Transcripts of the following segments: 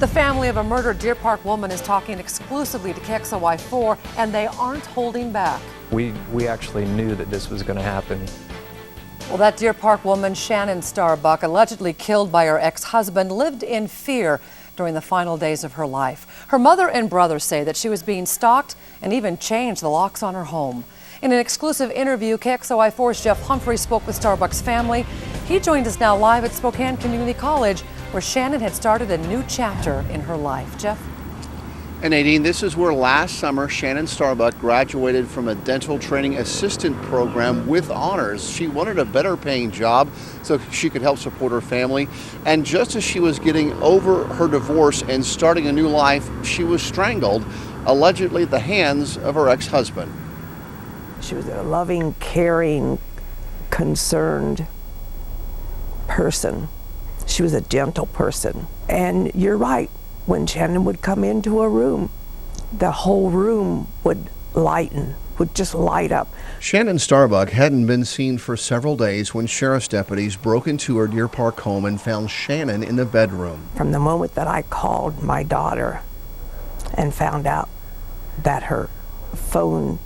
The family of a murdered Deer Park woman is talking exclusively to KXLY4, and they aren't holding back. We actually knew that this was going to happen. Well, that Deer Park woman, Chanin Starbuck, allegedly killed by her ex-husband, lived in fear during the final days of her life. Her mother and brother say that she was being stalked and even changed the locks on her home. In an exclusive interview, KXLY4's Jeff Humphrey spoke with Starbuck's family. He joined us now live at Spokane Community College, where Chanin had started a new chapter in her life. Jeff? And Nadine, this is where last summer Chanin Starbuck graduated from a dental training assistant program with honors. She wanted a better paying job so she could help support her family. And just as she was getting over her divorce and starting a new life, she was strangled, allegedly at the hands of her ex-husband. She was a loving, caring, concerned person. She was a gentle person. And you're right, when Chanin would come into a room, the whole room would lighten, would just light up. Chanin Starbuck hadn't been seen for several days when sheriff's deputies broke into her Deer Park home and found Chanin in the bedroom. From the moment that I called my daughter and found out that her phone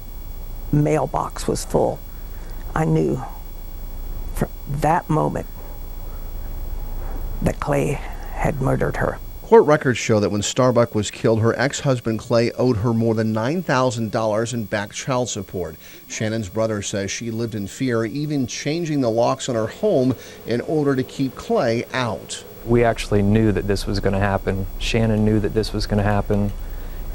mailbox was full, I knew from that moment that Clay had murdered her. Court records show that when Starbuck was killed, her ex-husband Clay owed her more than $9,000 in back child support. Chanin's brother says she lived in fear, even changing the locks on her home in order to keep Clay out. We actually knew that this was going to happen. Chanin knew that this was going to happen,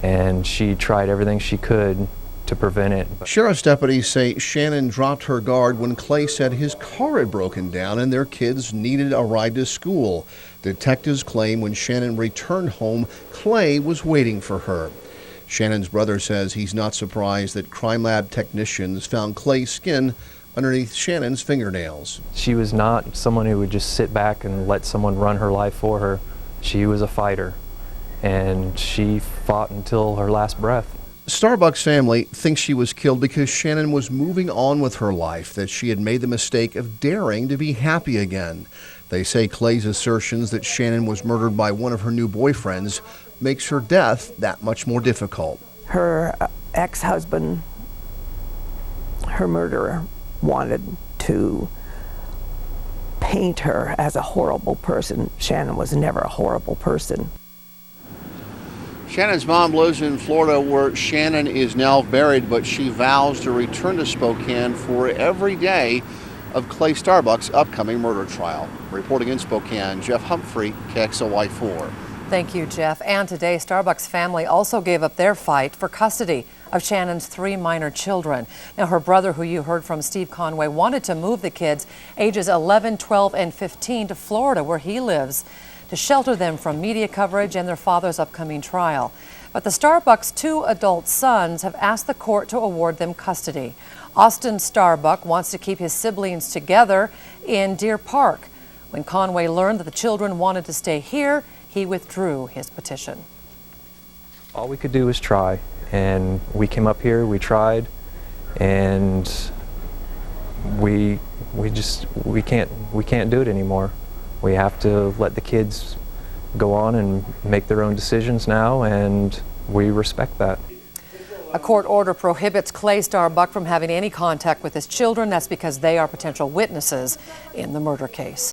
and she tried everything she could to prevent it. Sheriff's deputies say Chanin dropped her guard when Clay said his car had broken down and their kids needed a ride to school. Detectives claim when Chanin returned home, Clay was waiting for her. Chanin's brother says he's not surprised that crime lab technicians found Clay's skin underneath Chanin's fingernails. She was not someone who would just sit back and let someone run her life for her. She was a fighter, and she fought until her last breath. Starbuck's family thinks she was killed because Chanin was moving on with her life, that she had made the mistake of daring to be happy again. They say Clay's assertions that Chanin was murdered by one of her new boyfriends makes her death that much more difficult. Her ex-husband, her murderer, wanted to paint her as a horrible person. Chanin was never a horrible person. Chanin's mom lives in Florida, where Chanin is now buried, but she vows to return to Spokane for every day of Clay Starbuck's upcoming murder trial. Reporting in Spokane, Jeff Humphrey, KXLY4. Thank you, Jeff. And today, Starbuck's family also gave up their fight for custody of Chanin's 3 minor children. Now, her brother, who you heard from, Steve Conway, wanted to move the kids, ages 11, 12, and 15, to Florida, where he lives, to shelter them from media coverage and their father's upcoming trial. But the Starbucks' 2 adult sons have asked the court to award them custody. Austin Starbuck wants to keep his siblings together in Deer Park. When Conway learned that the children wanted to stay here, he withdrew his petition. All we could do was try, and we came up here, we tried, and we can't do it anymore. We have to let the kids go on and make their own decisions now, and we respect that. A court order prohibits Clay Starbuck from having any contact with his children. That's because they are potential witnesses in the murder case.